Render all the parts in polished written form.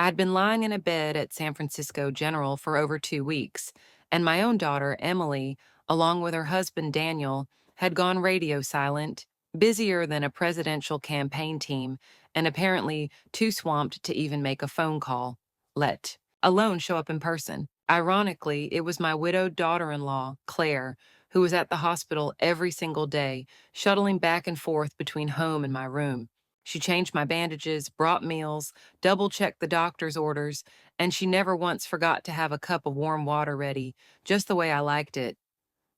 I'd been lying in a bed at San Francisco General for over 2 weeks, and my own daughter, Emily, along with her husband, Daniel, had gone radio silent, busier than a presidential campaign team, and apparently too swamped to even make a phone call, let alone show up in person. Ironically, it was my widowed daughter in law, Claire, who was at the hospital every single day, shuttling back and forth between home and my room. She changed my bandages, brought meals, double checked the doctor's orders, and she never once forgot to have a cup of warm water ready, just the way I liked it.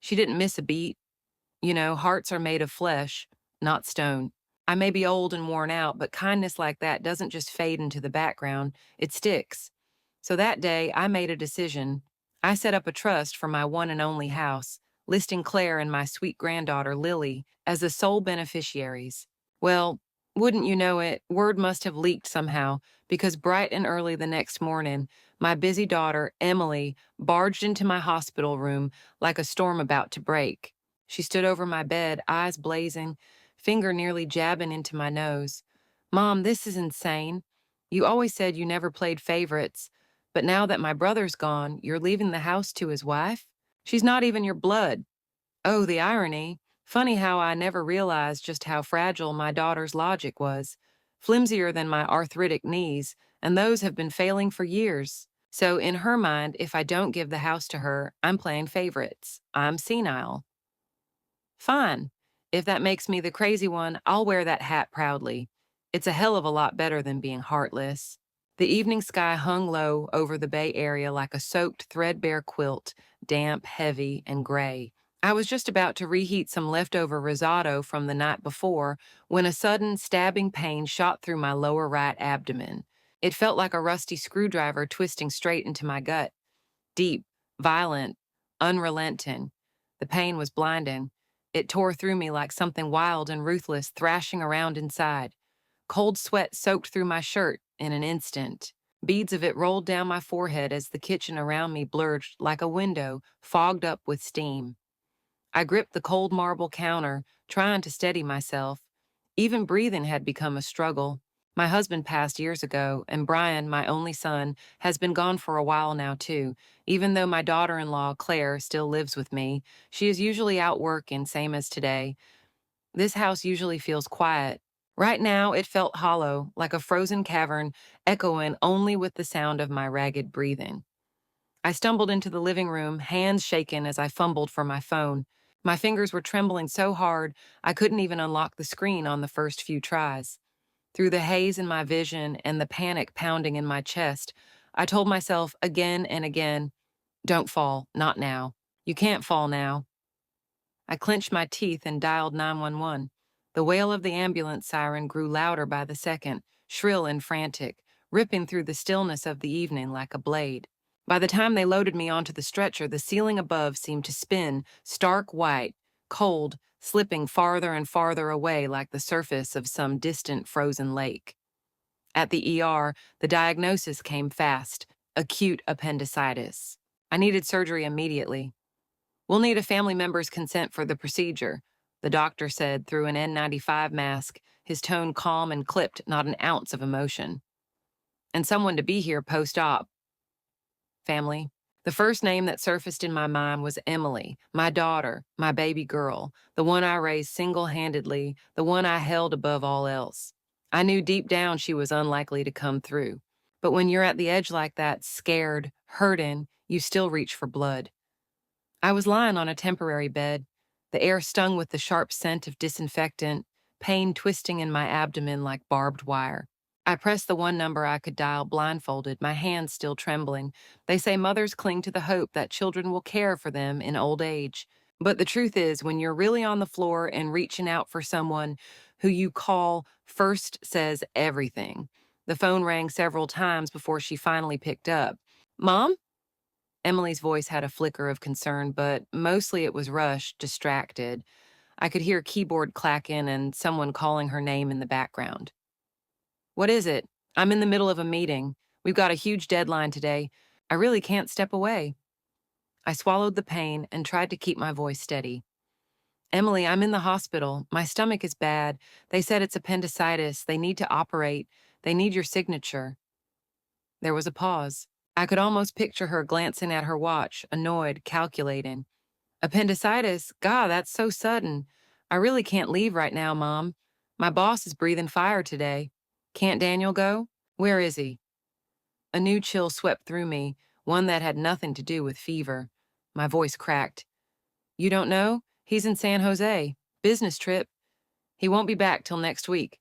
She didn't miss a beat. Hearts are made of flesh, not stone. I may be old and worn out, but kindness like that doesn't just fade into the background, it sticks. So that day, I made a decision. I set up a trust for my one and only house, listing Claire and my sweet granddaughter, Lily, as the sole beneficiaries. Well, wouldn't you know it, word must have leaked somehow, because bright and early the next morning, my busy daughter, Emily, barged into my hospital room like a storm about to break. She stood over my bed, eyes blazing, finger nearly jabbing into my nose. Mom, this is insane. You always said you never played favorites, but now that my brother's gone, you're leaving the house to his wife? She's not even your blood. Oh, the irony. Funny how I never realized just how fragile my daughter's logic was. Flimsier than my arthritic knees, and those have been failing for years. So, in her mind, if I don't give the house to her, I'm playing favorites. I'm senile. Fine. If that makes me the crazy one, I'll wear that hat proudly. It's a hell of a lot better than being heartless. The evening sky hung low over the Bay Area like a soaked, threadbare quilt, damp, heavy, and gray. I was just about to reheat some leftover risotto from the night before when a sudden, stabbing pain shot through my lower right abdomen. It felt like a rusty screwdriver twisting straight into my gut. Deep, violent, unrelenting. The pain was blinding. It tore through me like something wild and ruthless thrashing around inside. Cold sweat soaked through my shirt in an instant. Beads of it rolled down my forehead as the kitchen around me blurred like a window fogged up with steam. I gripped the cold marble counter, trying to steady myself. Even breathing had become a struggle. My husband passed years ago, and Brian, my only son, has been gone for a while now, too. Even though my daughter-in-law, Claire, still lives with me, she is usually out working, same as today. This house usually feels quiet. Right now, it felt hollow, like a frozen cavern, echoing only with the sound of my ragged breathing. I stumbled into the living room, hands shaking as I fumbled for my phone. My fingers were trembling so hard, I couldn't even unlock the screen on the first few tries. Through the haze in my vision and the panic pounding in my chest, I told myself again and again, don't fall, not now. You can't fall now. I clenched my teeth and dialed 911. The wail of the ambulance siren grew louder by the second, shrill and frantic, ripping through the stillness of the evening like a blade. By the time they loaded me onto the stretcher, the ceiling above seemed to spin, stark white, cold, slipping farther and farther away like the surface of some distant frozen lake. At the ER, the diagnosis came fast: acute appendicitis. I needed surgery immediately. We'll need a family member's consent for the procedure, the doctor said through an N95 mask, his tone calm and clipped, not an ounce of emotion. And someone to be here post-op. Family. The first name that surfaced in my mind was Emily, my daughter, my baby girl, the one I raised single-handedly, the one I held above all else. I knew deep down she was unlikely to come through. But when you're at the edge like that, scared, hurting, you still reach for blood. I was lying on a temporary bed, the air stung with the sharp scent of disinfectant, pain twisting in my abdomen like barbed wire. I pressed the one number I could dial blindfolded, my hands still trembling. They say mothers cling to the hope that children will care for them in old age. But the truth is, when you're really on the floor and reaching out for someone who you call first says everything. The phone rang several times before she finally picked up. Mom? Emily's voice had a flicker of concern, but mostly it was rushed, distracted. I could hear keyboard clacking and someone calling her name in the background. What is it? I'm in the middle of a meeting. We've got a huge deadline today. I really can't step away. I swallowed the pain and tried to keep my voice steady. Emily, I'm in the hospital. My stomach is bad. They said it's appendicitis. They need to operate. They need your signature. There was a pause. I could almost picture her glancing at her watch, annoyed, calculating. Appendicitis? God, that's so sudden. I really can't leave right now, Mom. My boss is breathing fire today. Can't Daniel go? Where is he? A new chill swept through me, one that had nothing to do with fever. My voice cracked. You don't know? He's in San Jose. Business trip. He won't be back till next week.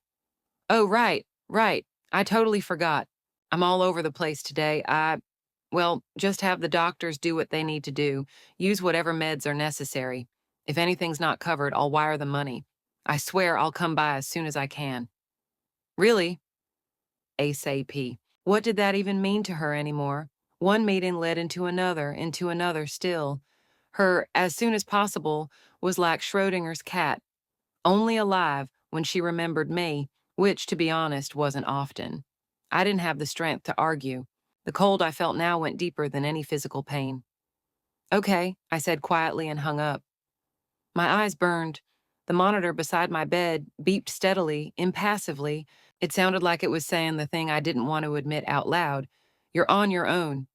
Oh, right, right. I totally forgot. I'm all over the place today. Well, just have the doctors do what they need to do. Use whatever meds are necessary. If anything's not covered, I'll wire the money. I swear I'll come by as soon as I can. Really? ASAP. What did that even mean to her anymore? One meeting led into another still. Her as soon as possible was like Schrodinger's cat, only alive when she remembered me, which, to be honest, wasn't often. I didn't have the strength to argue. The cold I felt now went deeper than any physical pain. Okay, I said quietly and hung up. My eyes burned. The monitor beside my bed beeped steadily, impassively. It sounded like it was saying the thing I didn't want to admit out loud. You're on your own.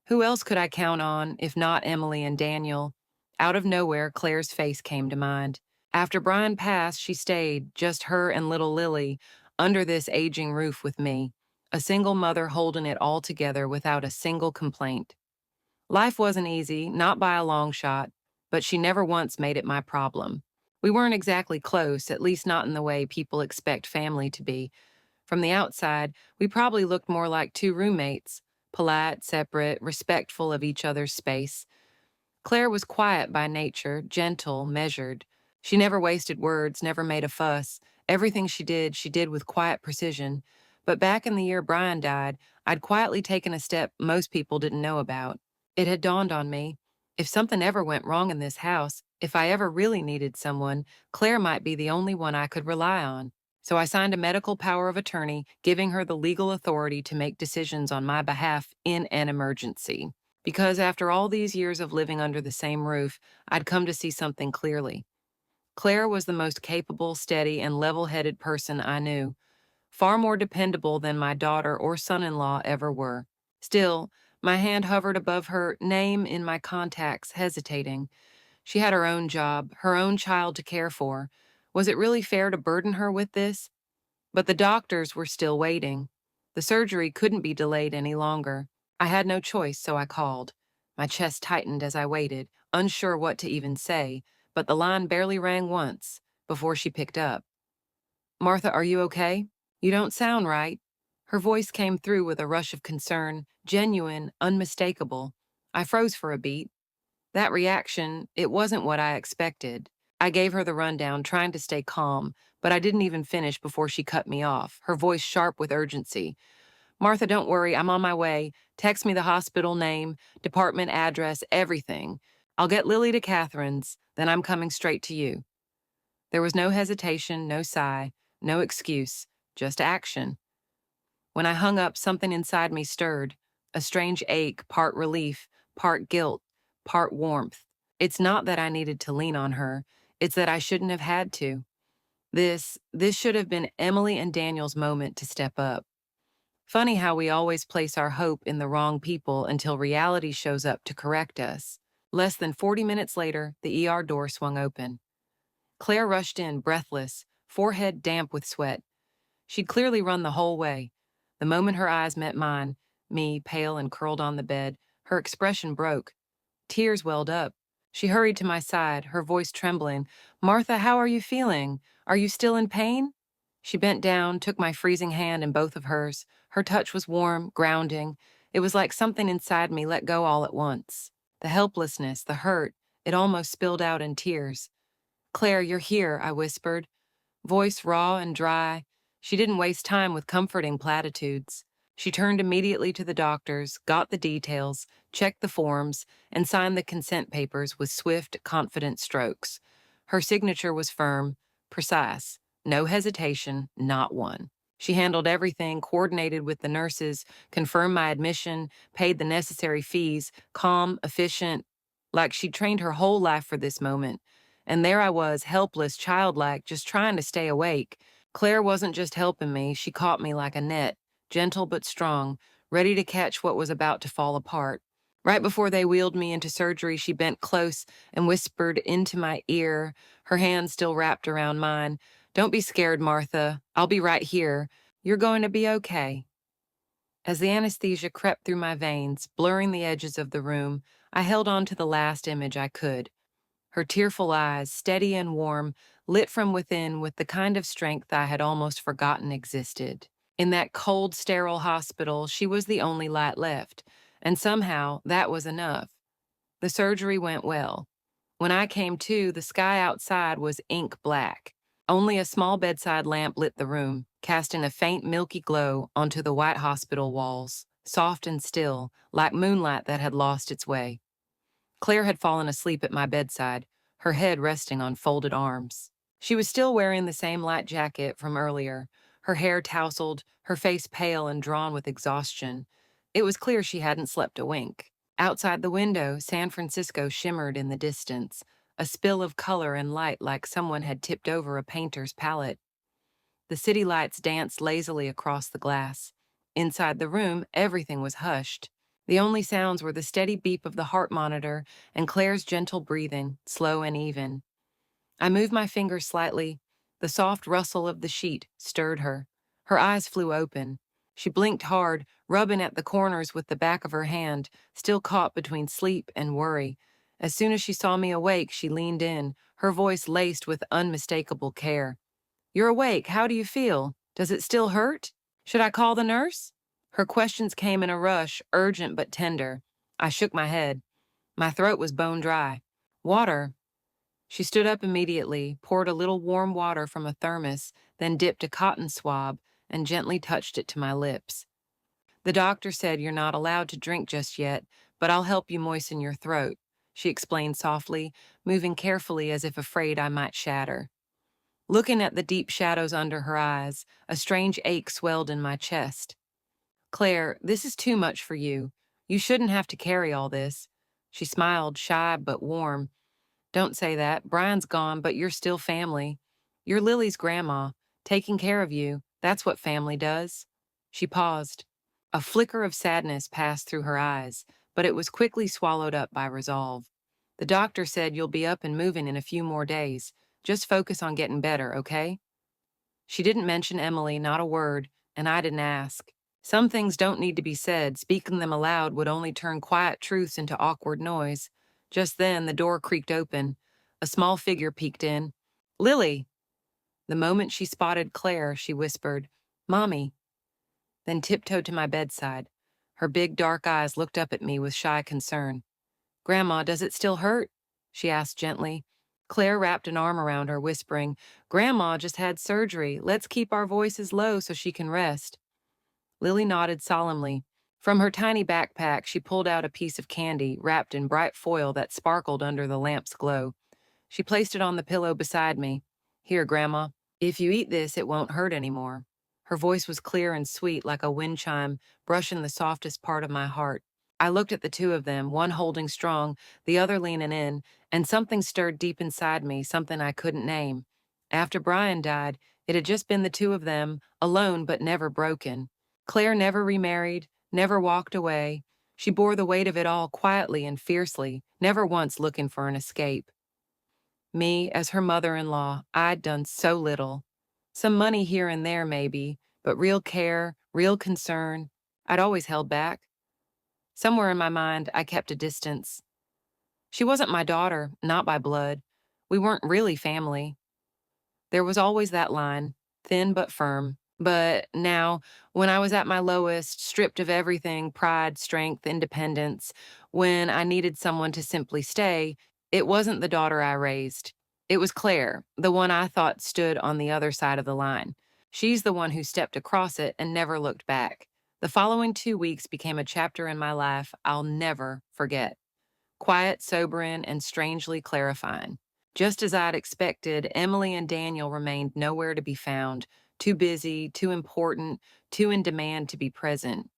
Who else could I count on if not Emily and Daniel? Out of nowhere, Claire's face came to mind. After Brian passed, she stayed, just her and little Lily, under this aging roof with me, a single mother holding it all together without a single complaint. Life wasn't easy, not by a long shot, but she never once made it my problem. We weren't exactly close, at least not in the way people expect family to be. From the outside, we probably looked more like two roommates, polite, separate, respectful of each other's space. Claire was quiet by nature, gentle, measured. She never wasted words, never made a fuss. Everything she did with quiet precision. But back in the year Brian died, I'd quietly taken a step most people didn't know about. It had dawned on me. If something ever went wrong in this house, if I ever really needed someone, Claire might be the only one I could rely on. So I signed a medical power of attorney, giving her the legal authority to make decisions on my behalf in an emergency. Because after all these years of living under the same roof, I'd come to see something clearly. Claire was the most capable, steady, and level-headed person I knew, far more dependable than my daughter or son-in-law ever were. Still, my hand hovered above her name in my contacts, hesitating. She had her own job, her own child to care for. Was it really fair to burden her with this? But the doctors were still waiting. The surgery couldn't be delayed any longer. I had no choice, so I called. My chest tightened as I waited, unsure what to even say, but the line barely rang once before she picked up. Martha, are you okay? You don't sound right. Her voice came through with a rush of concern, genuine, unmistakable. I froze for a beat. That reaction, it wasn't what I expected. I gave her the rundown, trying to stay calm, but I didn't even finish before she cut me off, her voice sharp with urgency. Martha, don't worry, I'm on my way. Text me the hospital name, department address, everything. I'll get Lily to Catherine's, then I'm coming straight to you. There was no hesitation, no sigh, no excuse, just action. When I hung up, something inside me stirred, a strange ache, part relief, part guilt, part warmth. It's not that I needed to lean on her, it's that I shouldn't have had to. This should have been Emily and Daniel's moment to step up. Funny how we always place our hope in the wrong people until reality shows up to correct us. Less than 40 minutes later, the ER door swung open. Claire rushed in, breathless, forehead damp with sweat. She'd clearly run the whole way. The moment her eyes met mine, me, pale and curled on the bed, her expression broke. Tears welled up. She hurried to my side, her voice trembling. Martha, how are you feeling? Are you still in pain? She bent down, took my freezing hand in both of hers. Her touch was warm, grounding. It was like something inside me let go all at once. The helplessness, the hurt, it almost spilled out in tears. Claire, you're here, I whispered. Voice raw and dry. She didn't waste time with comforting platitudes. She turned immediately to the doctors, got the details, checked the forms, and signed the consent papers with swift, confident strokes. Her signature was firm, precise, no hesitation, not one. She handled everything, coordinated with the nurses, confirmed my admission, paid the necessary fees, calm, efficient, like she'd trained her whole life for this moment. And there I was, helpless, childlike, just trying to stay awake. Claire wasn't just helping me, she caught me like a net, gentle but strong, ready to catch what was about to fall apart. Right before they wheeled me into surgery, she bent close and whispered into my ear, her hand still wrapped around mine, "Don't be scared, Martha. I'll be right here. You're going to be okay." As the anesthesia crept through my veins, blurring the edges of the room, I held on to the last image I could. Her tearful eyes, steady and warm, lit from within with the kind of strength I had almost forgotten existed. In that cold, sterile hospital, she was the only light left, and somehow that was enough. The surgery went well. When I came to, the sky outside was ink black. Only a small bedside lamp lit the room, casting a faint milky glow onto the white hospital walls, soft and still, like moonlight that had lost its way. Claire had fallen asleep at my bedside, her head resting on folded arms. She was still wearing the same light jacket from earlier, her hair tousled, her face pale and drawn with exhaustion. It was clear she hadn't slept a wink. Outside the window, San Francisco shimmered in the distance, a spill of color and light like someone had tipped over a painter's palette. The city lights danced lazily across the glass. Inside the room, everything was hushed. The only sounds were the steady beep of the heart monitor and Claire's gentle breathing, slow and even. I moved my fingers slightly. The soft rustle of the sheet stirred her. Her eyes flew open. She blinked hard, rubbing at the corners with the back of her hand, still caught between sleep and worry. As soon as she saw me awake, she leaned in, her voice laced with unmistakable care. "You're awake. How do you feel? Does it still hurt? Should I call the nurse?" Her questions came in a rush, urgent but tender. I shook my head. My throat was bone dry. "Water." She stood up immediately, poured a little warm water from a thermos, then dipped a cotton swab and gently touched it to my lips. "The doctor said you're not allowed to drink just yet, but I'll help you moisten your throat," she explained softly, moving carefully as if afraid I might shatter. Looking at the deep shadows under her eyes, a strange ache swelled in my chest. "Claire, this is too much for you. You shouldn't have to carry all this." She smiled, shy but warm. "Don't say that. Brian's gone, but you're still family. You're Lily's grandma, taking care of you. That's what family does." She paused. A flicker of sadness passed through her eyes, but it was quickly swallowed up by resolve. "The doctor said you'll be up and moving in a few more days. Just focus on getting better, okay?" She didn't mention Emily, not a word, and I didn't ask. Some things don't need to be said. Speaking them aloud would only turn quiet truths into awkward noise. Just then, the door creaked open. A small figure peeked in. "Lily!" The moment she spotted Claire, she whispered, "Mommy," then tiptoed to my bedside. Her big dark eyes looked up at me with shy concern. "Grandma, does it still hurt?" she asked gently. Claire wrapped an arm around her, whispering, "Grandma just had surgery. Let's keep our voices low so she can rest." Lily nodded solemnly. From her tiny backpack, she pulled out a piece of candy wrapped in bright foil that sparkled under the lamp's glow. She placed it on the pillow beside me. "Here, Grandma. If you eat this, it won't hurt anymore." Her voice was clear and sweet like a wind chime, brushing the softest part of my heart. I looked at the two of them, one holding strong, the other leaning in, and something stirred deep inside me, something I couldn't name. After Brian died, it had just been the two of them, alone but never broken. Claire never remarried, never walked away. She bore the weight of it all quietly and fiercely, never once looking for an escape. Me, as her mother-in-law, I'd done so little. Some money here and there, maybe, but real care, real concern, I'd always held back. Somewhere in my mind, I kept a distance. She wasn't my daughter, not by blood. We weren't really family. There was always that line, thin but firm. But now, when I was at my lowest, stripped of everything, pride, strength, independence, when I needed someone to simply stay, it wasn't the daughter I raised. It was Claire, the one I thought stood on the other side of the line. She's the one who stepped across it and never looked back. The following 2 weeks became a chapter in my life I'll never forget. Quiet, sobering, and strangely clarifying. Just as I'd expected, Emily and Daniel remained nowhere to be found, too busy, too important, too in demand to be present.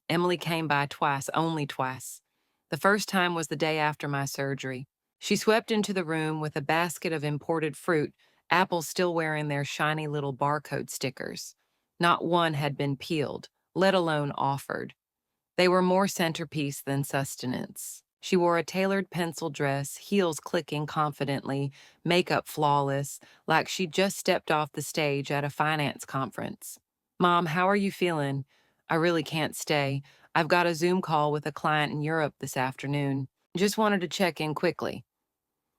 Emily came by twice, only twice. The first time was the day after my surgery. She swept into the room with a basket of imported fruit, apples still wearing their shiny little barcode stickers. Not one had been peeled, let alone offered. They were more centerpiece than sustenance. She wore a tailored pencil dress, heels clicking confidently, makeup flawless, like she'd just stepped off the stage at a finance conference. "Mom, how are you feeling?" "I really can't stay. I've got a Zoom call with a client in Europe this afternoon. Just wanted to check in quickly."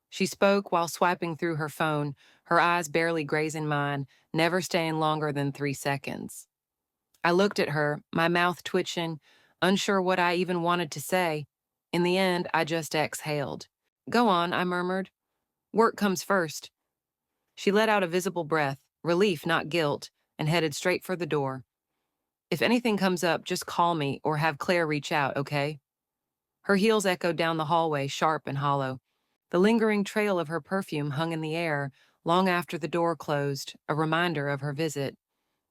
She spoke while swiping through her phone, her eyes barely grazing mine, never staying longer than 3 seconds. I looked at her, my mouth twitching, unsure what I even wanted to say. In the end, I just exhaled. "Go on," I murmured. "Work comes first." She let out a visible breath, relief, not guilt, and headed straight for the door. "If anything comes up, just call me or have Claire reach out, okay?" Her heels echoed down the hallway, sharp and hollow. The lingering trail of her perfume hung in the air long after the door closed, a reminder of her visit.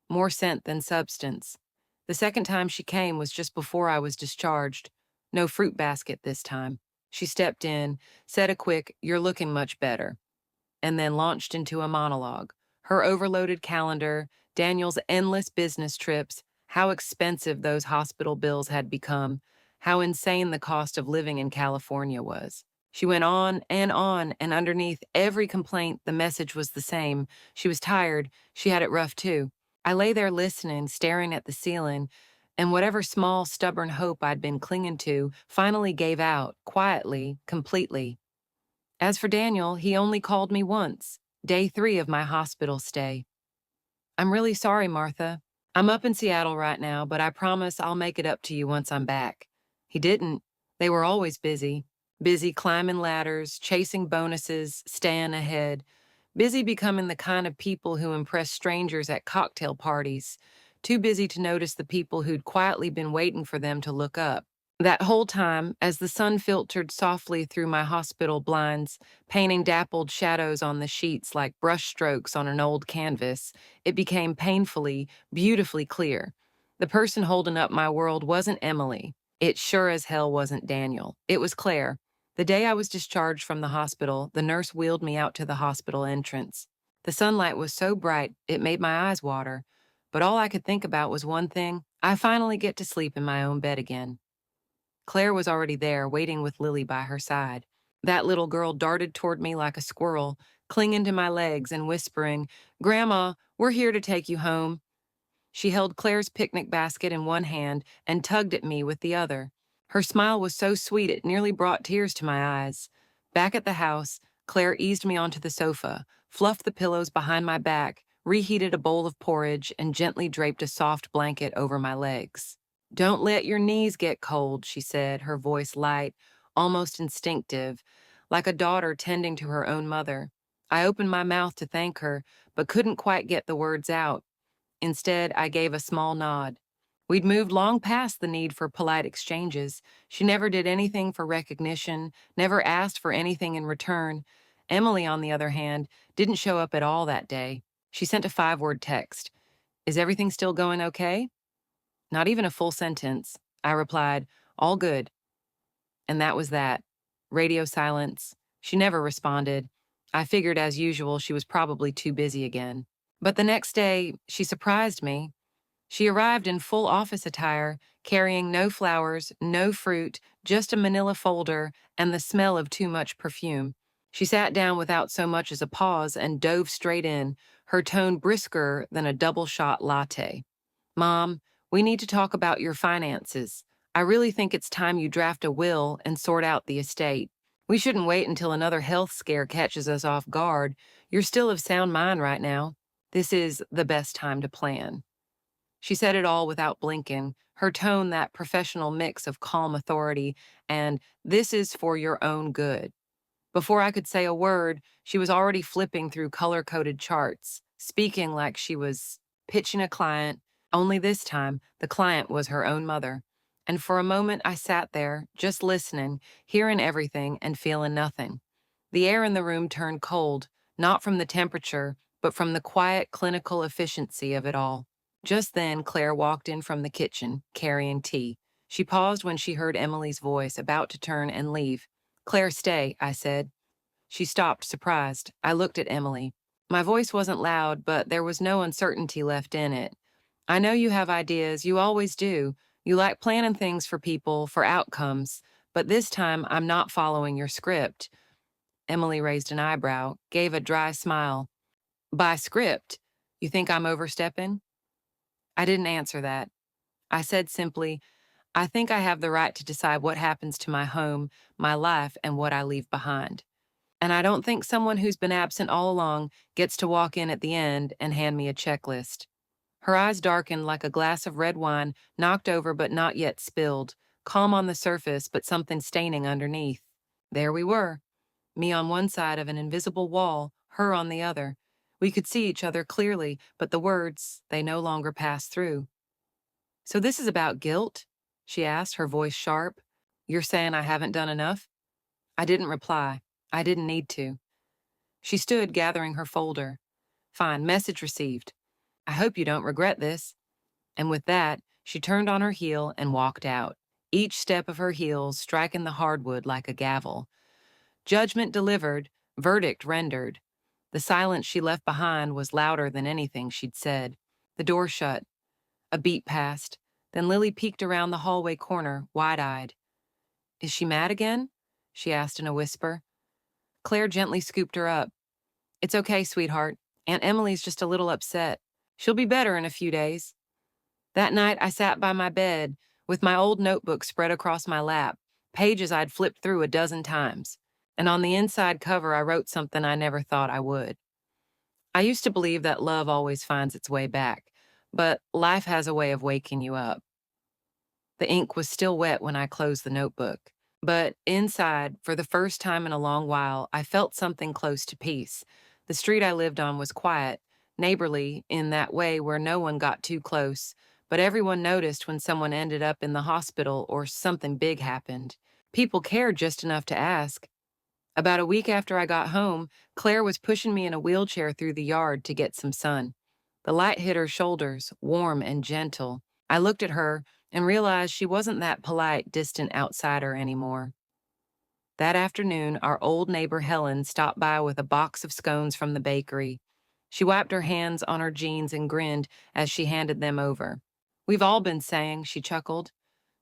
More scent than substance. The second time she came was just before I was discharged. No fruit basket this time. She stepped in, said a quick, "You're looking much better," and then launched into a monologue. Her overloaded calendar, Daniel's endless business trips, how expensive those hospital bills had become, how insane the cost of living in California was. She went on, and underneath every complaint, the message was the same. She was tired. She had it rough too. I lay there listening, staring at the ceiling, and whatever small, stubborn hope I'd been clinging to finally gave out, quietly, completely. As for Daniel, he only called me once, day 3 of my hospital stay. "I'm really sorry, Martha. I'm up in Seattle right now, but I promise I'll make it up to you once I'm back." He didn't. They were always busy. Busy climbing ladders, chasing bonuses, staying ahead. Busy becoming the kind of people who impress strangers at cocktail parties. Too busy to notice the people who'd quietly been waiting for them to look up. That whole time, as the sun filtered softly through my hospital blinds, painting dappled shadows on the sheets like brushstrokes on an old canvas, it became painfully, beautifully clear. The person holding up my world wasn't Emily. It sure as hell wasn't Daniel. It was Claire. The day I was discharged from the hospital, the nurse wheeled me out to the hospital entrance. The sunlight was so bright, it made my eyes water. But all I could think about was one thing: I finally get to sleep in my own bed again. Claire was already there, waiting with Lily by her side. That little girl darted toward me like a squirrel, clinging to my legs and whispering, "Grandma, we're here to take you home." She held Claire's picnic basket in one hand and tugged at me with the other. Her smile was so sweet it nearly brought tears to my eyes. Back at the house, Claire eased me onto the sofa, fluffed the pillows behind my back, reheated a bowl of porridge, and gently draped a soft blanket over my legs. "Don't let your knees get cold," she said, her voice light, almost instinctive, like a daughter tending to her own mother. I opened my mouth to thank her, but couldn't quite get the words out. Instead, I gave a small nod. We'd moved long past the need for polite exchanges. She never did anything for recognition, never asked for anything in return. Emily, on the other hand, didn't show up at all that day. She sent a 5-word text. "Is everything still going okay?" Not even a full sentence. I replied, "All good." And that was that. Radio silence. She never responded. I figured, as usual, she was probably too busy again. But the next day, she surprised me. She arrived in full office attire, carrying no flowers, no fruit, just a manila folder and the smell of too much perfume. She sat down without so much as a pause and dove straight in, her tone brisker than a double-shot latte. "Mom, we need to talk about your finances. I really think it's time you draft a will and sort out the estate. We shouldn't wait until another health scare catches us off guard. You're still of sound mind right now. This is the best time to plan." She said it all without blinking, her tone that professional mix of calm authority and "this is for your own good." Before I could say a word, she was already flipping through color-coded charts, speaking like she was pitching a client, only this time the client was her own mother. And for a moment I sat there, just listening, hearing everything and feeling nothing. The air in the room turned cold, not from the temperature, but from the quiet clinical efficiency of it all. Just then, Claire walked in from the kitchen, carrying tea. She paused when she heard Emily's voice, about to turn and leave. "Claire, stay," I said. She stopped, surprised. I looked at Emily. My voice wasn't loud, but there was no uncertainty left in it. "I know you have ideas, you always do. You like planning things for people, for outcomes, but this time I'm not following your script. Emily raised an eyebrow, gave a dry smile. By script, you think I'm overstepping? I didn't answer that. I said simply, I think I have the right to decide what happens to my home, my life, and what I leave behind. And I don't think someone who's been absent all along gets to walk in at the end and hand me a checklist. Her eyes darkened like a glass of red wine, knocked over but not yet spilled, calm on the surface but something staining underneath. There we were, me on one side of an invisible wall, her on the other. We could see each other clearly, but the words, they no longer passed through. So this is about guilt? She asked, her voice sharp. You're saying I haven't done enough? I didn't reply. I didn't need to. She stood, gathering her folder. Fine, message received. I hope you don't regret this. And with that, she turned on her heel and walked out, each step of her heels striking the hardwood like a gavel. Judgment delivered, verdict rendered. The silence she left behind was louder than anything she'd said. The door shut. A beat passed. Then Lily peeked around the hallway corner, wide-eyed. Is she mad again? She asked in a whisper. Claire gently scooped her up. It's okay, sweetheart. Aunt Emily's just a little upset. She'll be better in a few days. That night, I sat by my bed with my old notebook spread across my lap, pages I'd flipped through a dozen times. And on the inside cover, I wrote something I never thought I would. I used to believe that love always finds its way back, but life has a way of waking you up. The ink was still wet when I closed the notebook. But inside, for the first time in a long while, I felt something close to peace. The street I lived on was quiet, neighborly in that way where no one got too close, but everyone noticed when someone ended up in the hospital or something big happened. People cared just enough to ask. About a week after I got home, Claire was pushing me in a wheelchair through the yard to get some sun. The light hit her shoulders, warm and gentle. I looked at her and realized she wasn't that polite, distant outsider anymore. That afternoon, our old neighbor Helen stopped by with a box of scones from the bakery. She wiped her hands on her jeans and grinned as she handed them over. We've all been saying, she chuckled.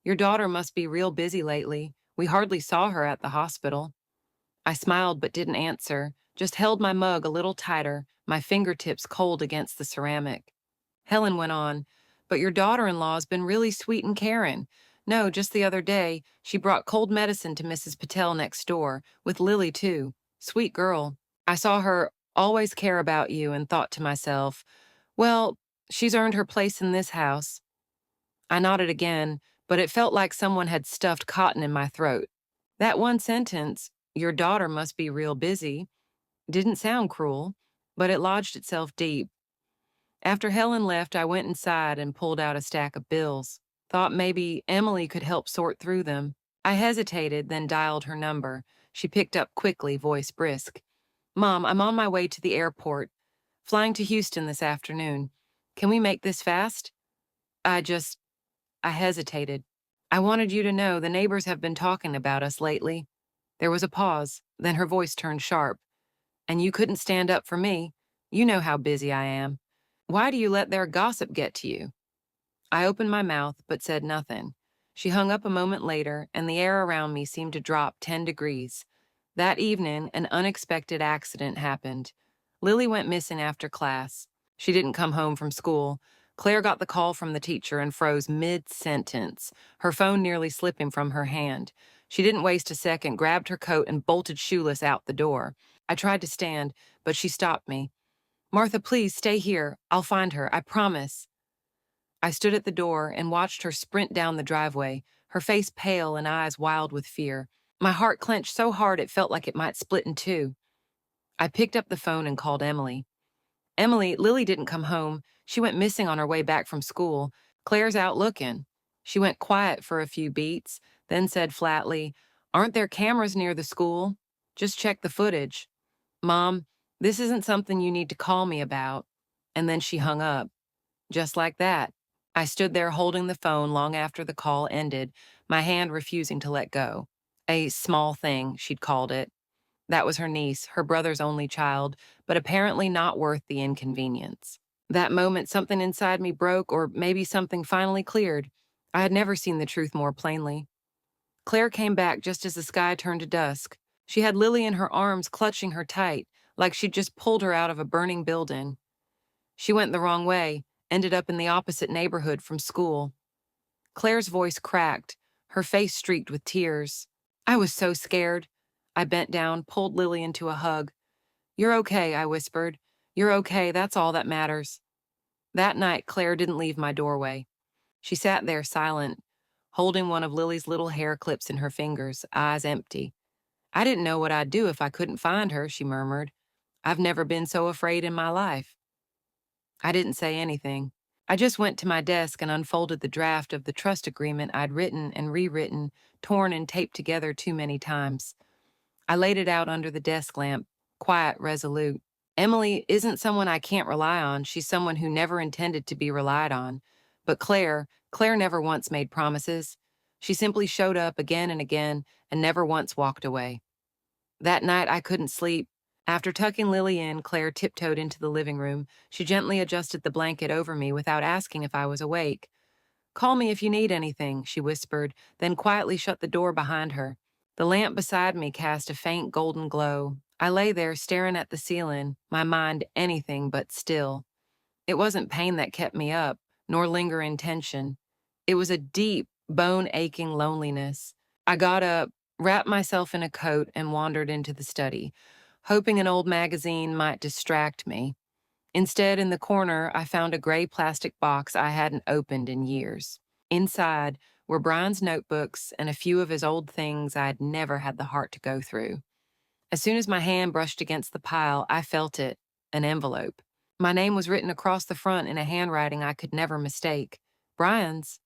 Your daughter must be real busy lately. We hardly saw her at the hospital. I smiled but didn't answer, just held my mug a little tighter, my fingertips cold against the ceramic. Helen went on, but your daughter-in-law's been really sweet and caring. No, just the other day, she brought cold medicine to Mrs. Patel next door, with Lily too. Sweet girl. I saw her always care about you and thought to myself, well, she's earned her place in this house. I nodded again, but it felt like someone had stuffed cotton in my throat. That one sentence, your daughter must be real busy, didn't sound cruel, but it lodged itself deep. After Helen left, I went inside and pulled out a stack of bills. Thought maybe Emily could help sort through them. I hesitated, then dialed her number. She picked up quickly, voice brisk. Mom, I'm on my way to the airport. Flying to Houston this afternoon. Can we make this fast? I hesitated. I wanted you to know the neighbors have been talking about us lately. There was a pause, then her voice turned sharp. And you couldn't stand up for me. You know how busy I am. Why do you let their gossip get to you? I opened my mouth, but said nothing. She hung up a moment later, and the air around me seemed to drop 10 degrees. That evening, an unexpected accident happened. Lily went missing after class. She didn't come home from school. Claire got the call from the teacher and froze mid-sentence, her phone nearly slipping from her hand. She didn't waste a second, grabbed her coat, and bolted shoeless out the door. I tried to stand, but she stopped me. Martha, please stay here. I'll find her, I promise. I stood at the door and watched her sprint down the driveway, her face pale and eyes wild with fear. My heart clenched so hard it felt like it might split in two. I picked up the phone and called Emily. Emily, Lily didn't come home. She went missing on her way back from school. Claire's out looking. She went quiet for a few beats, then said flatly, Aren't there cameras near the school? Just check the footage. Mom, this isn't something you need to call me about. And then she hung up. Just like that. I stood there holding the phone long after the call ended, my hand refusing to let go. A small thing, she'd called it. That was her niece, her brother's only child, but apparently not worth the inconvenience. That moment, something inside me broke, or maybe something finally cleared. I had never seen the truth more plainly. Claire came back just as the sky turned to dusk. She had Lily in her arms, clutching her tight, like she'd just pulled her out of a burning building. She went the wrong way, ended up in the opposite neighborhood from school. Claire's voice cracked, her face streaked with tears. I was so scared. I bent down, pulled Lily into a hug. "You're okay," I whispered. "You're okay, that's all that matters." That night, Claire didn't leave my doorway. She sat there silent, holding one of Lily's little hair clips in her fingers, eyes empty. "I didn't know what I'd do if I couldn't find her," she murmured. "I've never been so afraid in my life." I didn't say anything. I just went to my desk and unfolded the draft of the trust agreement I'd written and rewritten, torn and taped together too many times. I laid it out under the desk lamp, quiet, resolute. Emily isn't someone I can't rely on. She's someone who never intended to be relied on. But Claire never once made promises. She simply showed up again and again and never once walked away. That night I couldn't sleep. After tucking Lily in, Claire tiptoed into the living room. She gently adjusted the blanket over me without asking if I was awake. "Call me if you need anything," she whispered, then quietly shut the door behind her. The lamp beside me cast a faint golden glow. I lay there staring at the ceiling, my mind anything but still. It wasn't pain that kept me up, nor lingering tension. It was a deep, bone-aching loneliness. I got up, wrapped myself in a coat, and wandered into the study, hoping an old magazine might distract me. Instead, in the corner, I found a gray plastic box I hadn't opened in years. Inside were Brian's notebooks and a few of his old things I'd never had the heart to go through. As soon as my hand brushed against the pile, I felt it, an envelope. My name was written across the front in a handwriting I could never mistake. Brian's.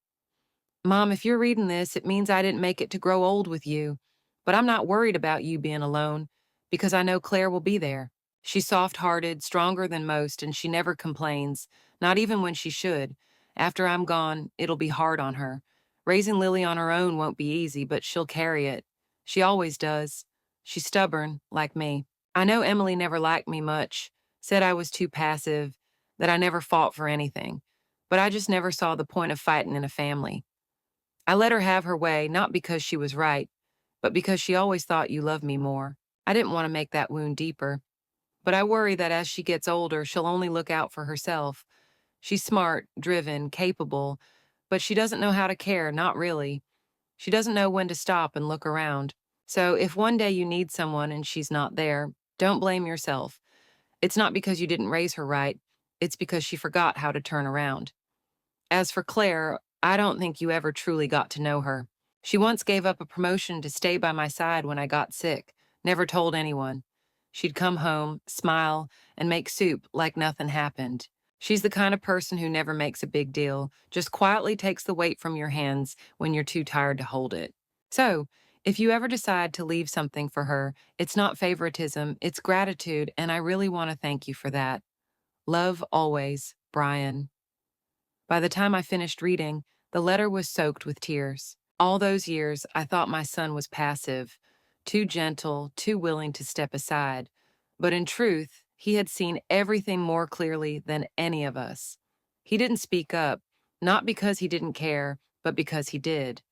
"Mom, if you're reading this, it means I didn't make it to grow old with you. But I'm not worried about you being alone, because I know Claire will be there. She's soft-hearted, stronger than most, and she never complains, not even when she should. After I'm gone, it'll be hard on her. Raising Lily on her own won't be easy, but she'll carry it. She always does. She's stubborn, like me. I know Emily never liked me much, said I was too passive, that I never fought for anything. But I just never saw the point of fighting in a family. I let her have her way, not because she was right, but because she always thought you loved me more. I didn't want to make that wound deeper. But I worry that as she gets older, she'll only look out for herself. She's smart, driven, capable, but she doesn't know how to care, not really. She doesn't know when to stop and look around. So if one day you need someone and she's not there, don't blame yourself. It's not because you didn't raise her right, it's because she forgot how to turn around. As for Claire, I don't think you ever truly got to know her. She once gave up a promotion to stay by my side when I got sick, never told anyone. She'd come home, smile, and make soup like nothing happened. She's the kind of person who never makes a big deal, just quietly takes the weight from your hands when you're too tired to hold it. So, if you ever decide to leave something for her, it's not favoritism, it's gratitude, and I really want to thank you for that. Love always, Brian. By the time I finished reading, the letter was soaked with tears. All those years, I thought my son was passive, too gentle, too willing to step aside. But in truth, he had seen everything more clearly than any of us. He didn't speak up, not because he didn't care, but because he did.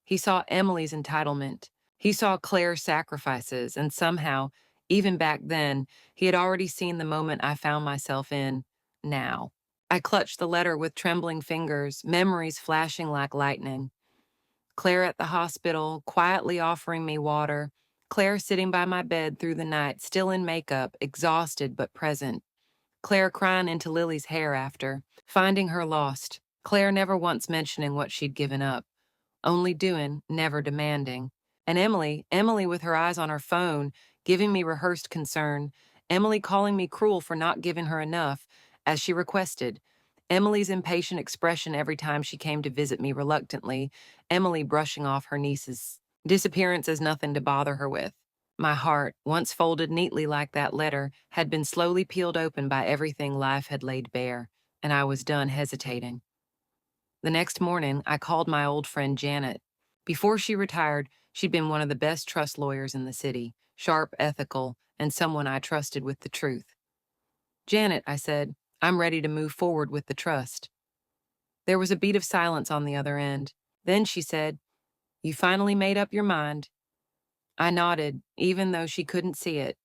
He saw Emily's entitlement. He saw Claire's sacrifices, and somehow, even back then, he had already seen the moment I found myself in now. I clutched the letter with trembling fingers, memories flashing like lightning. Claire at the hospital, quietly offering me water. Claire sitting by my bed through the night, still in makeup, exhausted but present. Claire crying into Lily's hair after, finding her lost. Claire never once mentioning what she'd given up. Only doing, never demanding. And Emily with her eyes on her phone, giving me rehearsed concern. Emily calling me cruel for not giving her enough, as she requested. Emily's impatient expression every time she came to visit me reluctantly. Emily brushing off her niece's disappearance as nothing to bother her with. My heart, once folded neatly like that letter, had been slowly peeled open by everything life had laid bare, and I was done hesitating. The next morning, I called my old friend Janet. Before she retired, she'd been one of the best trust lawyers in the city, sharp, ethical, and someone I trusted with the truth. "Janet," I said, "I'm ready to move forward with the trust." There was a beat of silence on the other end. Then she said, "You finally made up your mind." I nodded, even though she couldn't see it.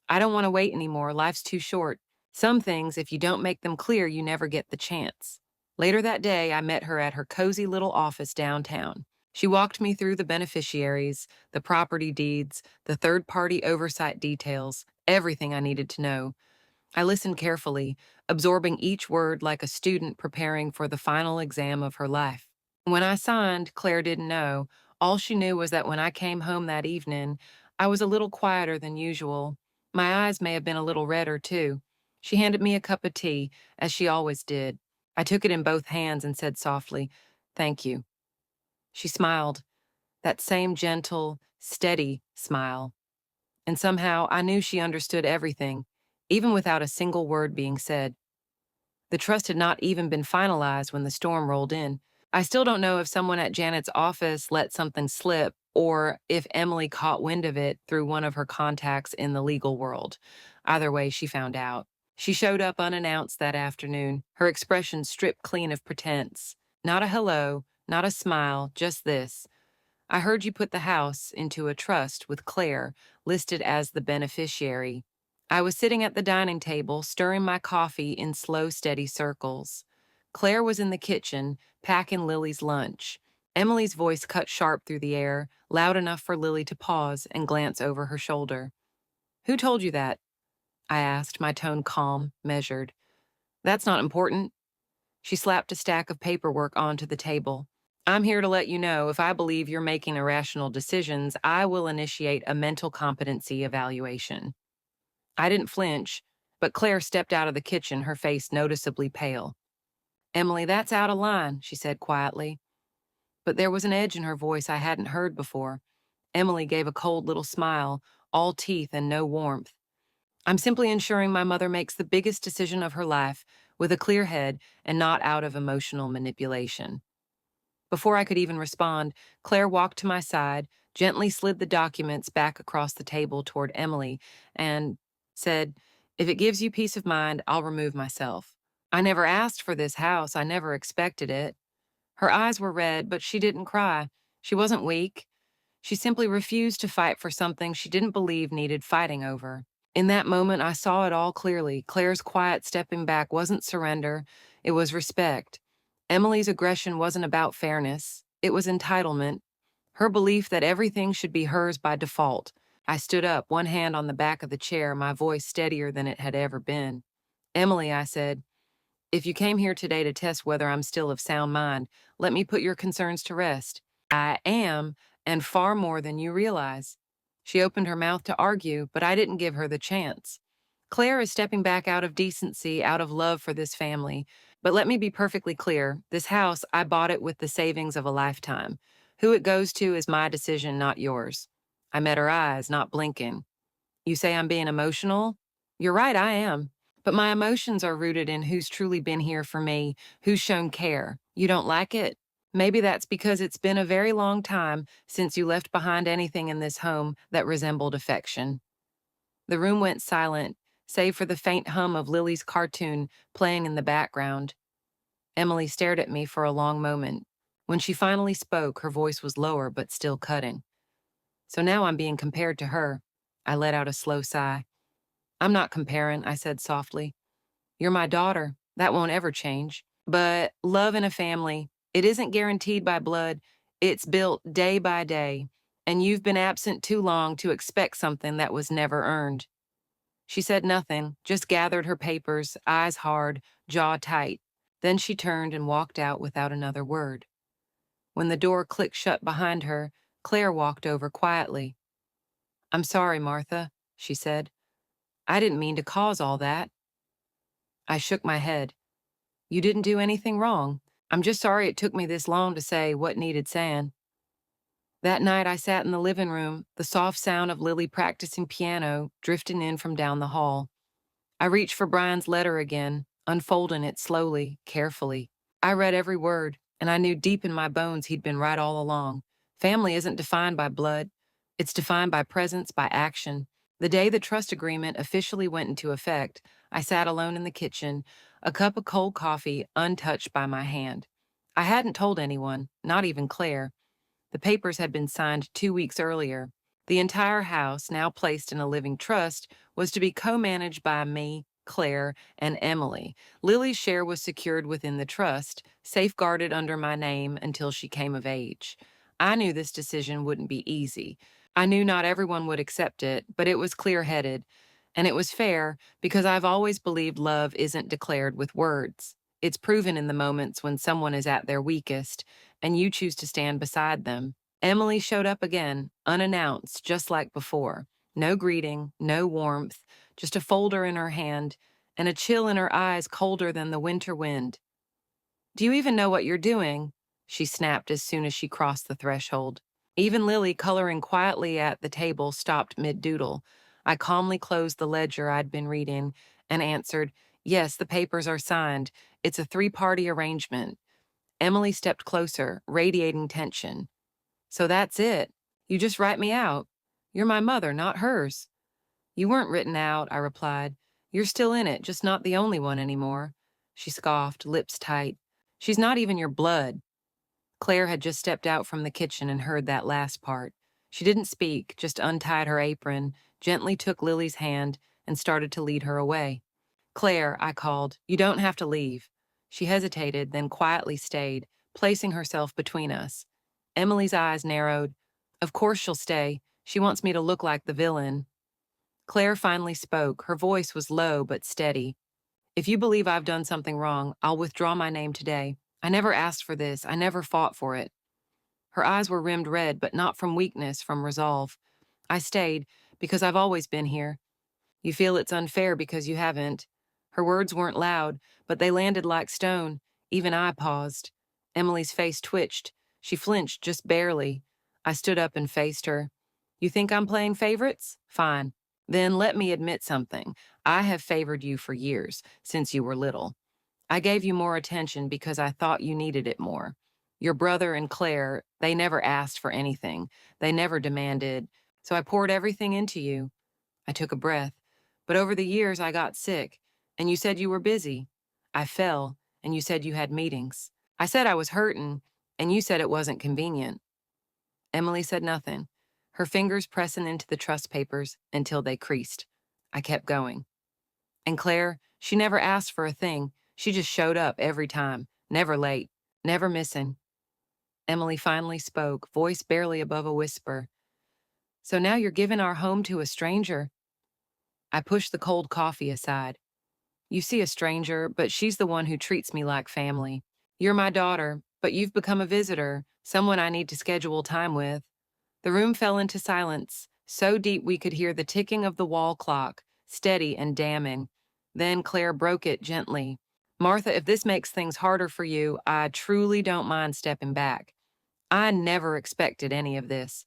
"I don't want to wait anymore. Life's too short. Some things, if you don't make them clear, you never get the chance." Later that day, I met her at her cozy little office downtown. She walked me through the beneficiaries, the property deeds, the third-party oversight details, everything I needed to know. I listened carefully, absorbing each word like a student preparing for the final exam of her life. When I signed, Claire didn't know. All she knew was that when I came home that evening, I was a little quieter than usual. My eyes may have been a little redder, too. She handed me a cup of tea, as she always did. I took it in both hands and said softly, "Thank you." She smiled, that same gentle, steady smile. And somehow I knew she understood everything, even without a single word being said. The trust had not even been finalized when the storm rolled in. I still don't know if someone at Janet's office let something slip or if Emily caught wind of it through one of her contacts in the legal world. Either way, she found out. She showed up unannounced that afternoon, her expression stripped clean of pretense. Not a hello, not a smile, just this: "I heard you put the house into a trust with Claire, listed as the beneficiary." I was sitting at the dining table, stirring my coffee in slow, steady circles. Claire was in the kitchen, packing Lily's lunch. Emily's voice cut sharp through the air, loud enough for Lily to pause and glance over her shoulder. "Who told you that?" I asked, my tone calm, measured. "That's not important." She slapped a stack of paperwork onto the table. "I'm here to let you know if I believe you're making irrational decisions, I will initiate a mental competency evaluation." I didn't flinch, but Claire stepped out of the kitchen, her face noticeably pale. "Emily, that's out of line," she said quietly. But there was an edge in her voice I hadn't heard before. Emily gave a cold little smile, all teeth and no warmth. "I'm simply ensuring my mother makes the biggest decision of her life with a clear head and not out of emotional manipulation." Before I could even respond, Claire walked to my side, gently slid the documents back across the table toward Emily, and said, "If it gives you peace of mind, I'll remove myself. I never asked for this house. I never expected it." Her eyes were red, but she didn't cry. She wasn't weak. She simply refused to fight for something she didn't believe needed fighting over. In that moment, I saw it all clearly. Claire's quiet stepping back wasn't surrender, it was respect. Emily's aggression wasn't about fairness, it was entitlement. Her belief that everything should be hers by default. I stood up, one hand on the back of the chair, my voice steadier than it had ever been. "Emily," I said, "if you came here today to test whether I'm still of sound mind, let me put your concerns to rest. I am, and far more than you realize." She opened her mouth to argue, but I didn't give her the chance. "Claire is stepping back out of decency, out of love for this family. But let me be perfectly clear. This house, I bought it with the savings of a lifetime. Who it goes to is my decision, not yours." I met her eyes, not blinking. "You say I'm being emotional? You're right, I am. But my emotions are rooted in who's truly been here for me, who's shown care. You don't like it? Maybe that's because it's been a very long time since you left behind anything in this home that resembled affection." The room went silent, save for the faint hum of Lily's cartoon playing in the background. Emily stared at me for a long moment. When she finally spoke, her voice was lower but still cutting. "So now I'm being compared to her." I let out a slow sigh. "I'm not comparing," I said softly. "You're my daughter. That won't ever change. But love in a family, it isn't guaranteed by blood. It's built day by day. And you've been absent too long to expect something that was never earned." She said nothing, just gathered her papers, eyes hard, jaw tight. Then she turned and walked out without another word. When the door clicked shut behind her, Claire walked over quietly. "I'm sorry, Martha," she said. "I didn't mean to cause all that." I shook my head. "You didn't do anything wrong. I'm just sorry it took me this long to say what needed saying." That night I sat in the living room, the soft sound of Lily practicing piano drifting in from down the hall. I reached for Brian's letter again, unfolding it slowly, carefully. I read every word, and I knew deep in my bones he'd been right all along. Family isn't defined by blood. It's defined by presence, by action. The day the trust agreement officially went into effect, I sat alone in the kitchen, a cup of cold coffee untouched by my hand. I hadn't told anyone, not even Claire. The papers had been signed 2 weeks earlier. The entire house, now placed in a living trust, was to be co-managed by me, Claire, and Emily. Lily's share was secured within the trust, safeguarded under my name until she came of age. I knew this decision wouldn't be easy. I knew not everyone would accept it, but it was clear-headed. And it was fair because I've always believed love isn't declared with words. It's proven in the moments when someone is at their weakest, and you choose to stand beside them. Emily showed up again, unannounced, just like before. No greeting, no warmth, just a folder in her hand, and a chill in her eyes colder than the winter wind. "Do you even know what you're doing?" she snapped as soon as she crossed the threshold. Even Lily, coloring quietly at the table, stopped mid-doodle. I calmly closed the ledger I'd been reading and answered, "Yes, the papers are signed. It's a three-party arrangement." Emily stepped closer, radiating tension. "So that's it. You just write me out. You're my mother, not hers." "You weren't written out," I replied. "You're still in it, just not the only one anymore." She scoffed, lips tight. "She's not even your blood." Claire had just stepped out from the kitchen and heard that last part. She didn't speak, just untied her apron, gently took Lily's hand, and started to lead her away. "Claire," I called, "you don't have to leave." She hesitated, then quietly stayed, placing herself between us. Emily's eyes narrowed. "Of course she'll stay. She wants me to look like the villain." Claire finally spoke. Her voice was low but steady. "If you believe I've done something wrong, I'll withdraw my name today. I never asked for this. I never fought for it." Her eyes were rimmed red, but not from weakness, from resolve. "I stayed because I've always been here. You feel it's unfair because you haven't." Her words weren't loud, but they landed like stone. Even I paused. Emily's face twitched. She flinched just barely. I stood up and faced her. "You think I'm playing favorites? Fine. Then let me admit something. I have favored you for years, since you were little. I gave you more attention because I thought you needed it more. Your brother and Claire, they never asked for anything. They never demanded. So I poured everything into you." I took a breath. "But over the years, I got sick, and you said you were busy. I fell, and you said you had meetings. I said I was hurting, and you said it wasn't convenient." Emily said nothing, her fingers pressing into the trust papers until they creased. I kept going. "And Claire, she never asked for a thing. She just showed up every time, never late, never missing." Emily finally spoke, voice barely above a whisper. "So now you're giving our home to a stranger?" I pushed the cold coffee aside. "You see a stranger, but she's the one who treats me like family. You're my daughter, but you've become a visitor, someone I need to schedule time with." The room fell into silence, so deep we could hear the ticking of the wall clock, steady and damning. Then Claire broke it gently. "Martha, if this makes things harder for you, I truly don't mind stepping back. I never expected any of this."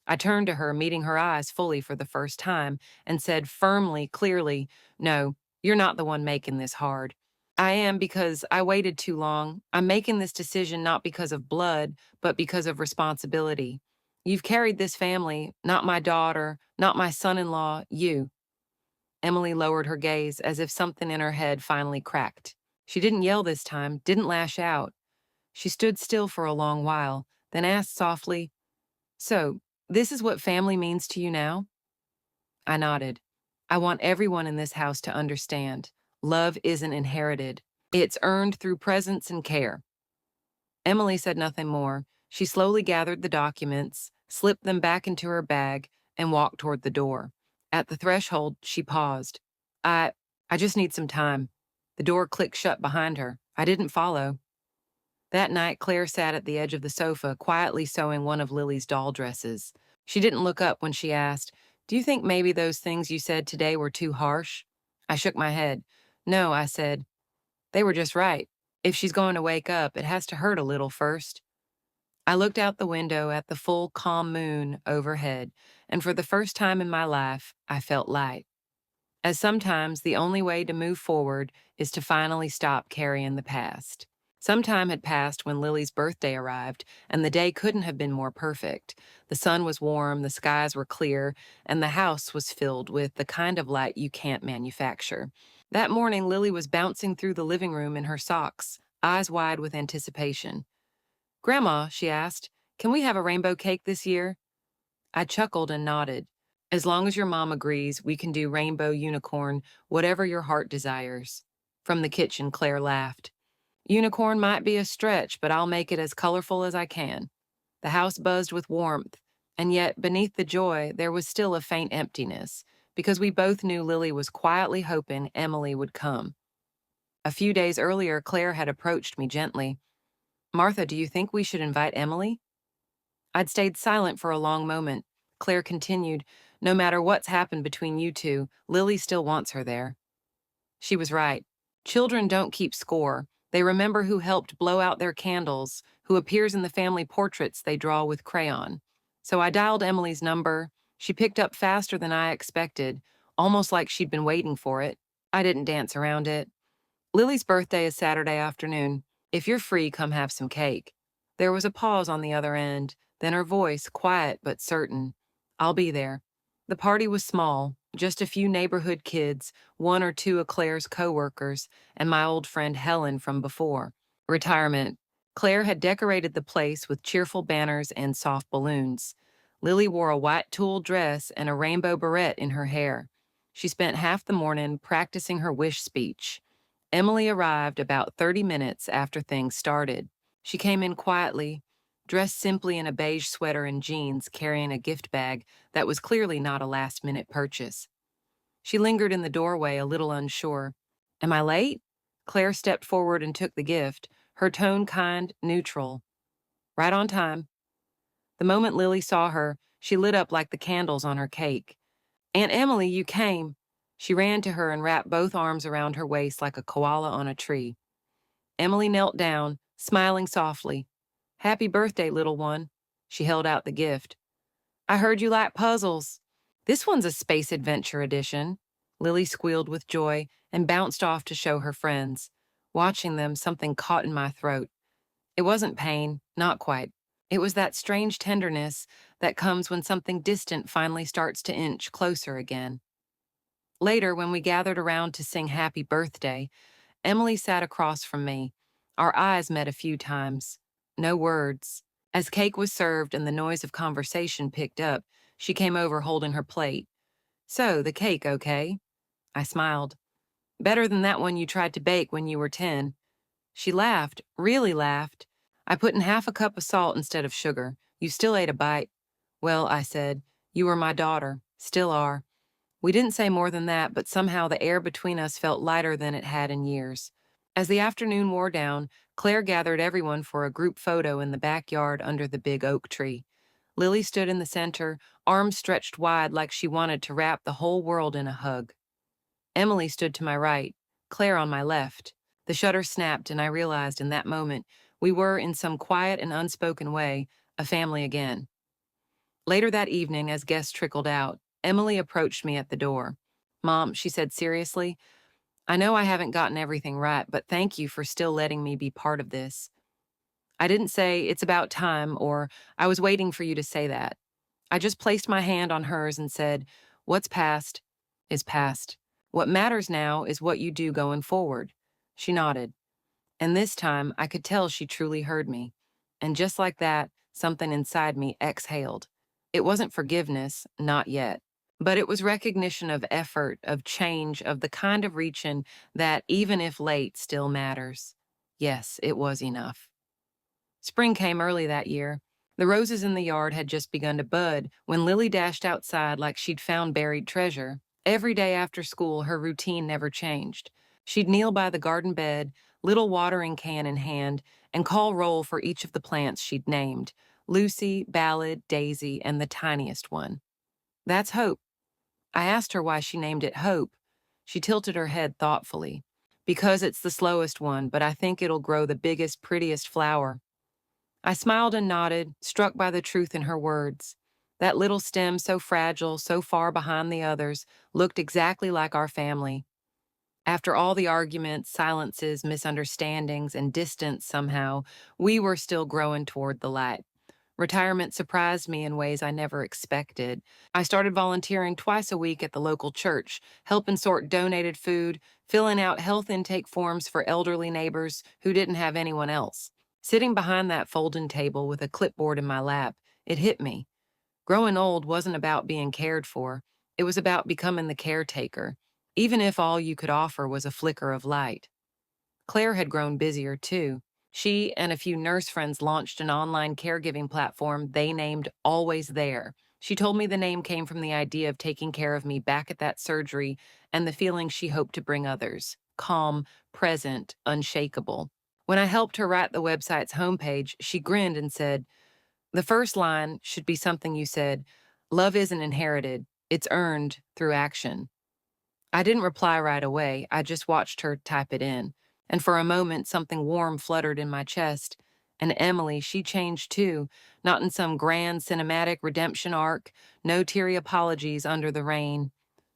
I turned to her, meeting her eyes fully for the first time, and said firmly, clearly, "No, you're not the one making this hard. I am because I waited too long. I'm making this decision not because of blood, but because of responsibility. You've carried this family, not my daughter, not my son-in-law, you." Emily lowered her gaze as if something in her head finally cracked. She didn't yell this time, didn't lash out. She stood still for a long while, then asked softly, "So, this is what family means to you now?" I nodded. "I want everyone in this house to understand. Love isn't inherited. It's earned through presence and care." Emily said nothing more. She slowly gathered the documents, slipped them back into her bag, and walked toward the door. At the threshold, she paused. I, I just need some time." The door clicked shut behind her. I didn't follow. That night, Claire sat at the edge of the sofa, quietly sewing one of Lily's doll dresses. She didn't look up when she asked, "Do you think maybe those things you said today were too harsh?" I shook my head. "No," I said. "They were just right. If she's going to wake up, it has to hurt a little first." I looked out the window at the full, calm moon overhead, and for the first time in my life, I felt light. As sometimes the only way to move forward is to finally stop carrying the past. Some time had passed when Lily's birthday arrived, and the day couldn't have been more perfect. The sun was warm, the skies were clear, and the house was filled with the kind of light you can't manufacture. That morning, Lily was bouncing through the living room in her socks, eyes wide with anticipation. Grandma, she asked, can we have a rainbow cake this year? I chuckled and nodded. As long as your mom agrees, we can do rainbow unicorn, whatever your heart desires. From the kitchen, Claire laughed. Unicorn might be a stretch, but I'll make it as colorful as I can. The house buzzed with warmth, and yet beneath the joy, there was still a faint emptiness, because we both knew Lily was quietly hoping Emily would come. A few days earlier, Claire had approached me gently. Martha, do you think we should invite Emily? I'd stayed silent for a long moment. Claire continued, no matter what's happened between you two, Lily still wants her there. She was right. Children don't keep score. They remember who helped blow out their candles, who appears in the family portraits they draw with crayon. So I dialed Emily's number. She picked up faster than I expected, almost like she'd been waiting for it. I didn't dance around it. Lily's birthday is Saturday afternoon. If you're free, come have some cake. There was a pause on the other end, then her voice, quiet but certain. I'll be there. The party was small, just a few neighborhood kids, one or two of Claire's coworkers, and my old friend Helen from before. Retirement. Claire had decorated the place with cheerful banners and soft balloons. Lily wore a white tulle dress and a rainbow barrette in her hair. She spent half the morning practicing her wish speech. Emily arrived about 30 minutes after things started. She came in quietly, dressed simply in a beige sweater and jeans, carrying a gift bag that was clearly not a last-minute purchase. She lingered in the doorway, a little unsure. Am I late? Claire stepped forward and took the gift, her tone kind, neutral. Right on time. The moment Lily saw her, she lit up like the candles on her cake. Aunt Emily, you came. She ran to her and wrapped both arms around her waist like a koala on a tree. Emily knelt down, smiling softly. Happy birthday, little one. She held out the gift. I heard you like puzzles. This one's a space adventure edition. Lily squealed with joy and bounced off to show her friends. Watching them, something caught in my throat. It wasn't pain, not quite. It was that strange tenderness that comes when something distant finally starts to inch closer again. Later, when we gathered around to sing Happy Birthday, Emily sat across from me. Our eyes met a few times. No words. As cake was served and the noise of conversation picked up, she came over holding her plate. So, the cake okay? I smiled. Better than that one you tried to bake when you were 10. She laughed, really laughed. I put in half a cup of salt instead of sugar. You still ate a bite. Well, I said, you were my daughter. Still are. We didn't say more than that, but somehow the air between us felt lighter than it had in years. As the afternoon wore down, Claire gathered everyone for a group photo in the backyard under the big oak tree. Lily stood in the center, arms stretched wide like she wanted to wrap the whole world in a hug. Emily stood to my right, Claire on my left. The shutter snapped, and I realized in that moment we were, in some quiet and unspoken way, a family again. Later that evening, as guests trickled out, Emily approached me at the door. Mom, she said seriously, I know I haven't gotten everything right, but thank you for still letting me be part of this. I didn't say, it's about time, or I was waiting for you to say that. I just placed my hand on hers and said, what's past is past. What matters now is what you do going forward. She nodded. And this time, I could tell she truly heard me. And just like that, something inside me exhaled. It wasn't forgiveness, not yet. But it was recognition of effort, of change, of the kind of reaching that, even if late, still matters. Yes, it was enough. Spring came early that year. The roses in the yard had just begun to bud when Lily dashed outside like she'd found buried treasure. Every day after school, her routine never changed. She'd kneel by the garden bed, little watering can in hand, and call roll for each of the plants she'd named: Lucy, Ballad, Daisy, and the tiniest one. That's Hope. I asked her why she named it Hope. She tilted her head thoughtfully. Because it's the slowest one, but I think it'll grow the biggest, prettiest flower. I smiled and nodded, struck by the truth in her words. That little stem, so fragile, so far behind the others, looked exactly like our family. After all the arguments, silences, misunderstandings, and distance somehow, we were still growing toward the light. Retirement surprised me in ways I never expected. I started volunteering twice a week at the local church, helping sort donated food, filling out health intake forms for elderly neighbors who didn't have anyone else. Sitting behind that folding table with a clipboard in my lap, it hit me. Growing old wasn't about being cared for, it was about becoming the caretaker, even if all you could offer was a flicker of light. Claire had grown busier too. She and a few nurse friends launched an online caregiving platform they named Always There. She told me the name came from the idea of taking care of me back at that surgery and the feeling she hoped to bring others: calm, present, unshakable. When I helped her write the website's homepage, she grinned and said, "The first line should be something you said: love isn't inherited, it's earned through action." I didn't reply right away, I just watched her type it in. And for a moment, something warm fluttered in my chest. And Emily, she changed too, not in some grand cinematic redemption arc, no teary apologies under the rain,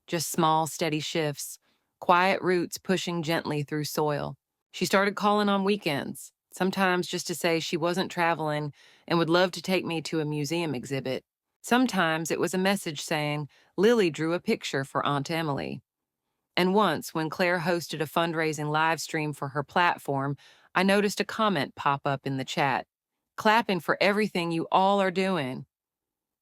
just small, steady shifts, quiet roots pushing gently through soil. She started calling on weekends, sometimes just to say she wasn't traveling and would love to take me to a museum exhibit. Sometimes it was a message saying, Lily drew a picture for Aunt Emily. And once, when Claire hosted a fundraising live stream for her platform, I noticed a comment pop up in the chat: clapping for everything you all are doing.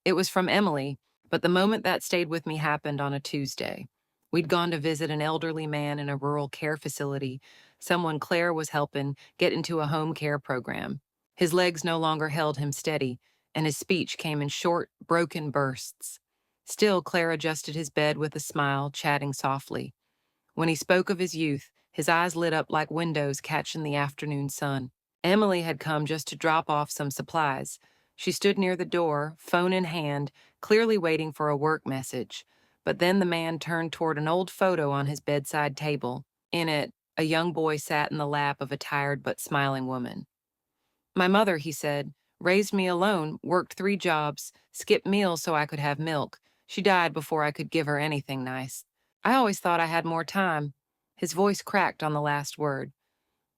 It was from Emily, but the moment that stayed with me happened on a Tuesday. We'd gone to visit an elderly man in a rural care facility, someone Claire was helping get into a home care program. His legs no longer held him steady, and his speech came in short, broken bursts. Still, Claire adjusted his bed with a smile, chatting softly. When he spoke of his youth, his eyes lit up like windows catching the afternoon sun. Emily had come just to drop off some supplies. She stood near the door, phone in hand, clearly waiting for a work message. But then the man turned toward an old photo on his bedside table. In it, a young boy sat in the lap of a tired but smiling woman. My mother, he said, raised me alone, worked 3 jobs, skipped meals so I could have milk. She died before I could give her anything nice. I always thought I had more time. His voice cracked on the last word.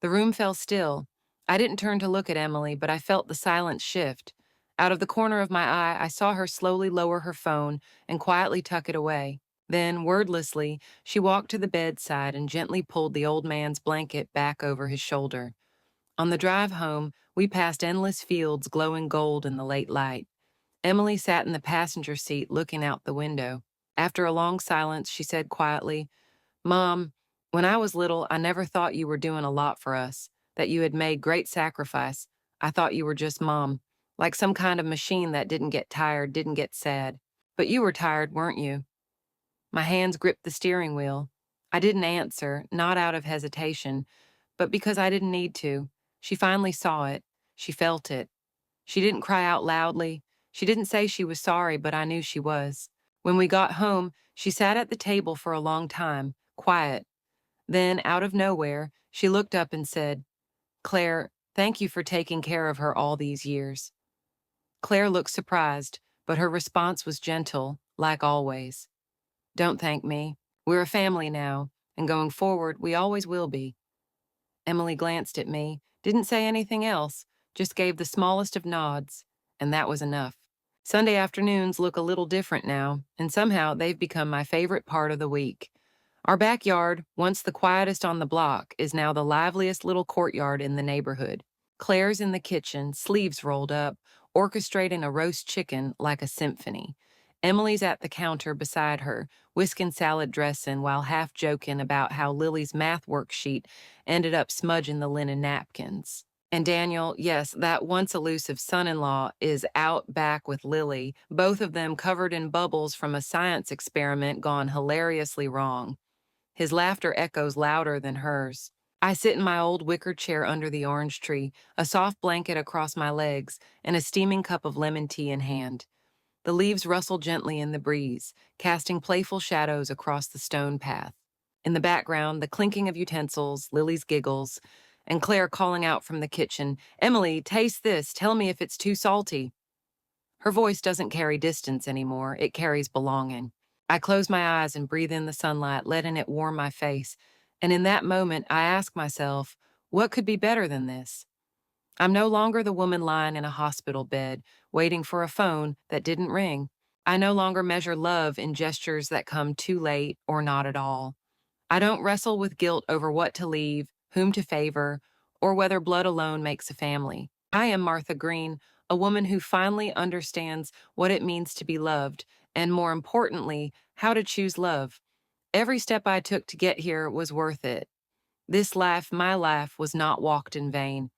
The room fell still. I didn't turn to look at Emily, but I felt the silence shift. Out of the corner of my eye, I saw her slowly lower her phone and quietly tuck it away. Then, wordlessly, she walked to the bedside and gently pulled the old man's blanket back over his shoulder. On the drive home, we passed endless fields glowing gold in the late light. Emily sat in the passenger seat looking out the window. After a long silence, she said quietly, "Mom, when I was little, I never thought you were doing a lot for us, that you had made great sacrifice. I thought you were just Mom, like some kind of machine that didn't get tired, didn't get sad. But you were tired, weren't you?" My hands gripped the steering wheel. I didn't answer, not out of hesitation, but because I didn't need to. She finally saw it. She felt it. She didn't cry out loudly. She didn't say she was sorry, but I knew she was. When we got home, she sat at the table for a long time, quiet. Then, out of nowhere, she looked up and said, "Claire, thank you for taking care of her all these years." Claire looked surprised, but her response was gentle, like always. "Don't thank me. We're a family now, and going forward, we always will be." Emily glanced at me, didn't say anything else, just gave the smallest of nods, and that was enough. Sunday afternoons look a little different now, and somehow they've become my favorite part of the week. Our backyard, once the quietest on the block, is now the liveliest little courtyard in the neighborhood. Claire's in the kitchen, sleeves rolled up, orchestrating a roast chicken like a symphony. Emily's at the counter beside her, whisking salad dressing while half joking about how Lily's math worksheet ended up smudging the linen napkins. And Daniel, yes, that once elusive son-in-law, is out back with Lily, both of them covered in bubbles from a science experiment gone hilariously wrong. His laughter echoes louder than hers. I sit in my old wicker chair under the orange tree, a soft blanket across my legs, and a steaming cup of lemon tea in hand. The leaves rustle gently in the breeze, casting playful shadows across the stone path. In the background, the clinking of utensils, Lily's giggles, and Claire calling out from the kitchen, "Emily, taste this. Tell me if it's too salty." Her voice doesn't carry distance anymore. It carries belonging. I close my eyes and breathe in the sunlight, letting it warm my face. And in that moment, I ask myself, what could be better than this? I'm no longer the woman lying in a hospital bed, waiting for a phone that didn't ring. I no longer measure love in gestures that come too late or not at all. I don't wrestle with guilt over what to leave, whom to favor, or whether blood alone makes a family. I am Martha Green, a woman who finally understands what it means to be loved, and more importantly, how to choose love. Every step I took to get here was worth it. This life, my life, was not walked in vain.